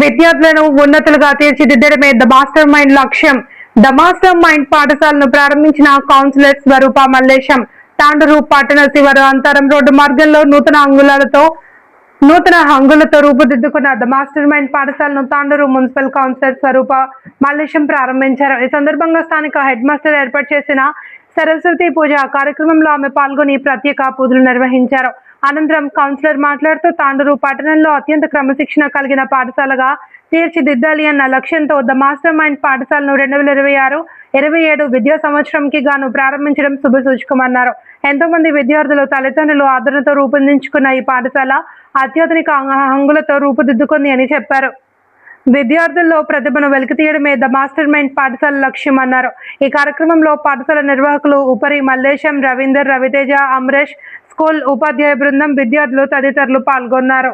విద్యార్థులను ఉన్నతులుగా తీర్చిదిద్దడమే the master mind లక్ష్యం. The master mind పాఠశాలను ప్రారంభించిన కౌన్సిలర్ స్వరూప మల్లేశం. తాండూరు పట్టణ శివారు అంతరం రోడ్డు మార్గంలో నూతన హంగులతో రూపుదిద్దుకున్న ద మాస్టర్ మైండ్ పాఠశాలను తాండూరు మున్సిపల్ కౌన్సిలర్ స్వరూప మల్లేశం ప్రారంభించారు. ఈ సందర్భంగా స్థానిక హెడ్ మాస్టర్ ఏర్పాటు చేసిన సరస్వతి పూజ కార్యక్రమంలో ఆమె పాల్గొని ప్రత్యేక పూజలు నిర్వహించారు. అనంతరం కౌన్సిలర్ మాట్లాడుతూ తాండూరు పట్టణంలో అత్యంత క్రమశిక్షణ కలిగిన పాఠశాలగా తీర్చిదిద్దాలి అన్న లక్ష్యంతో ద మాస్టర్ మైండ్ పాఠశాలను 2026-27 విద్యా సంవత్సరంకి గాను ప్రారంభించడం శుభసూచకమన్నారు. ఎంతో మంది విద్యార్థులు తల్లిదండ్రులు ఆదరణతో రూపొందించుకున్న ఈ పాఠశాల అత్యాధునిక హంగులతో రూపుదిద్దుకుంది అని చెప్పారు. విద్యార్థుల్లో ప్రతిభను వెలికితీయడమే ద మాస్టర్ మైండ్ పాఠశాల లక్ష్యం అన్నారు. ఈ కార్యక్రమంలో పాఠశాల నిర్వాహకులు ఉపరి మల్లేశం, రవీందర్, రవితేజ, అమరేష్, స్కూల్ ఉపాధ్యాయ బృందం, విద్యార్థులు తదితరులు పాల్గొన్నారు.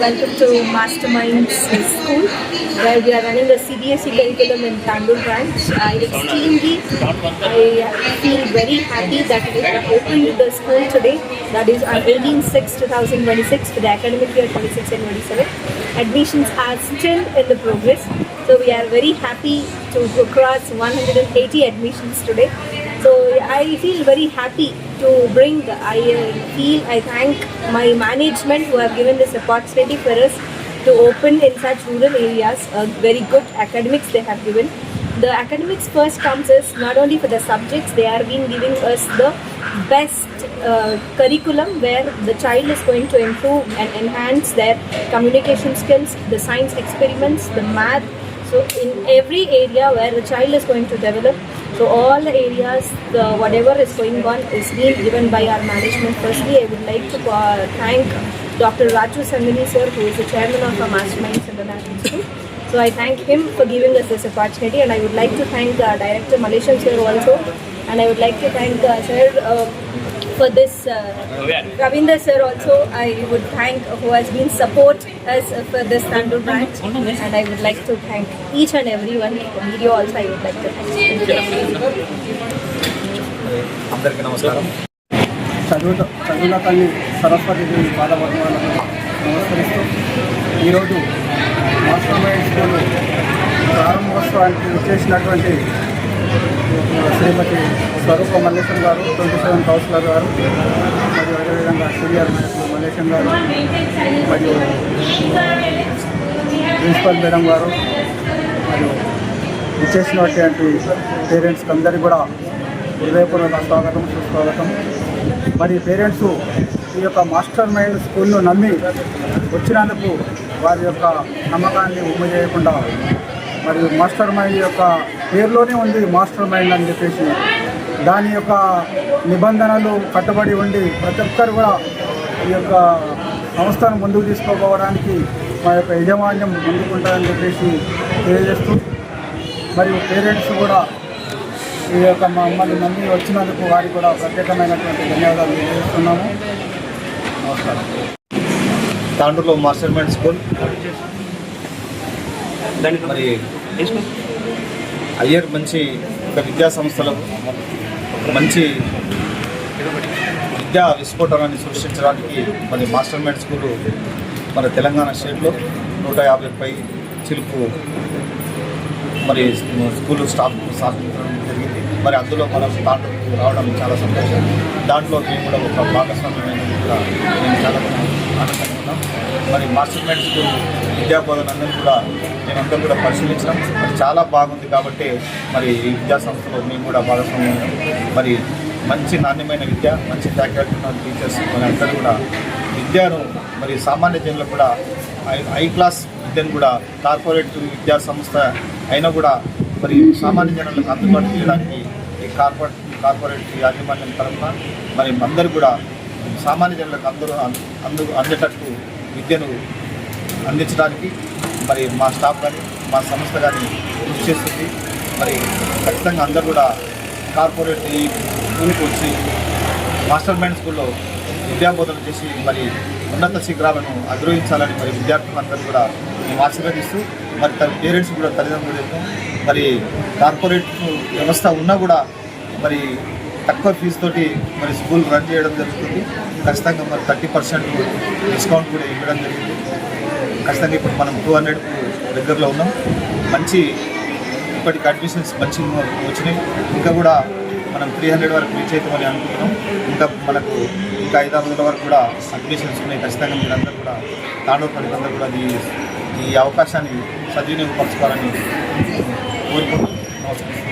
welcome to Masterminds School, where we are running a CBSE curriculum in Tandur branch. I feel very happy that we have opened the school today. That is on 18/6/2026 for the academic year 26 and 27. Admissions are still in the progress, so we are very happy to cross 180 admissions today. So I feel very happy to bring. I thank my management who have given this opportunity for us to open in such rural areas. Very good academics they have given. The academics first comes is not only for the subjects, they are been giving us the best curriculum where the child is going to improve and enhance their communication skills, the science experiments, the math. So in every area where the child is going to develop, so all the areas, whatever is going on is being given by our management. Firstly, I would like to thank Dr. Raju Sandini sir, who is the chairman of our Masterminds International School. So I thank him for giving us this opportunity, and I would like to thank Director Malaysian sir also, and I would like to thank sir for this. Ravinder sir also, I would thank, who has been support us for this Tandur branch, and I would like to thank each and everyone. The media also I would like to thank. అందరికీ నమస్కారం. చదువుల తల్లి సరస్వతి దేవి పాదపద్మాలను నమస్కరిస్తూ ఈరోజు mastermind school ప్రారంభోత్సవానికి విచ్చేసినటువంటి శ్రీమతి స్వరూప మల్లేశం గారు, 27 councillor గారు, మరియు అదేవిధంగా సీనియర్ మల్లేశం గారు, మరియు ప్రిన్సిపల్ మేడం గారు, మరియు విచ్చేసినటువంటి పేరెంట్స్కి అందరికీ కూడా హృదయపూర్వక స్వాగతం, సుస్వాగతం. మరి పేరెంట్స్ ఈ యొక్క మాస్టర్ మైండ్ స్కూల్ను నమ్మి వచ్చినందుకు వారి యొక్క నమ్మకాన్ని ఉమ్మ చేయకుండా, మరియు మాస్టర్ మైండ్ యొక్క పేరులోనే ఉంది మాస్టర్ మైండ్ అని చెప్పేసి, దాని యొక్క నిబంధనలు కట్టుబడి ఉండి ప్రతి ఒక్కరు కూడా ఈ యొక్క సంస్థను ముందుకు తీసుకోపోవడానికి మా యొక్క యజమాన్యం ముందుకుంటారని చెప్పేసి తెలియజేస్తూ, మరియు పేరెంట్స్ కూడా ఈ యొక్క మమ్మల్ని నమ్మి వచ్చినందుకు వారికి కూడా ప్రత్యేకమైనటువంటి ధన్యవాదాలు తెలియజేస్తున్నాము. నమస్కారం. తాండూరులో మాస్టర్మైండ్ స్కూల్ మరి అయ్యర్ మంచి ఒక విద్యా సంస్థలో ఒక మంచి విద్యా విస్ఫోటనాన్ని సృష్టించడానికి మరి మాస్టర్మైండ్ స్కూలు మన తెలంగాణ స్టేట్లో 150 పై చిలుపు మరి స్కూల్ స్టాఫ్ స్థాపించడం జరిగింది. మరి అందులో మనం తాండూరుకు రావడం చాలా సంతోషం. దాంట్లో మేము కూడా ఒక భాగస్వామ్యమైన కూడా మేము చాలా ఆనందంగా ఉన్నాం. మరి మాస్టర్మైండ్ స్కూల్ విద్యా బోధనందరూ కూడా మేమందరం కూడా పరిశీలించాం. మరి చాలా బాగుంది కాబట్టి మరి ఈ విద్యా సంస్థలో మేము కూడా భాగస్వామ్యం ఉన్నాం. మరి మంచి నాణ్యమైన విద్య, మంచి ఫ్యాకల్టీ ఉన్న టీచర్స్ మరి అందరూ కూడా విద్యను మరి సామాన్య జనులకు కూడా హై క్లాస్ విద్యను కూడా కార్పొరేట్ విద్యా సంస్థ అయినా కూడా మరి సామాన్య జనులకు అందుబాటు చేయడానికి ఈ కార్పొరేట్ యాజమాన్యం తరఫున మరి అందరూ కూడా సామాన్య జనులకు అందేటట్టు విద్యను అందించడానికి మరి మా స్టాఫ్ కానీ మా సంస్థ కానీ కృషి చేస్తుంది. మరి ఖచ్చితంగా అందరూ కూడా కార్పొరేట్ ఈ స్కూల్కి వచ్చి మాస్టర్మైండ్ స్కూల్లో విద్యాబోధన చేసి మరి ఉన్నత శిఖరాలను అధిరోహించాలని మరి విద్యార్థులందరూ కూడా మేము ఆశీర్వదిస్తూ, మరి పేరెంట్స్ కూడా తల్లిదండ్రులు మరి కార్పొరేట్ వ్యవస్థ ఉన్నా కూడా మరి తక్కువ ఫీజుతోటి మరి స్కూల్ రన్ చేయడం జరుగుతుంది. ఖచ్చితంగా మరి 30% డిస్కౌంట్ కూడా ఇవ్వడం జరిగింది. ఖచ్చితంగా ఇప్పుడు మనం 200 దగ్గరలో ఉన్నాం. మంచి ఇప్పటికి అడ్మిషన్స్ మంచి వచ్చినాయి. ఇంకా కూడా మనం 300 వరకు రీచ్ అవుతామని అనుకుంటున్నాం. ఇంకా మనకు ఇంకా 5-6 రోజుల వరకు కూడా అడ్మిషన్స్ ఉన్నాయి. ఖచ్చితంగా మీరందరూ కూడా తాండూరు ప్రజలందరూ కూడా ఈ అవకాశాన్ని సద్వినియోగపరచుకోవాలని కోరుకుంటున్నాం. నమస్కారం.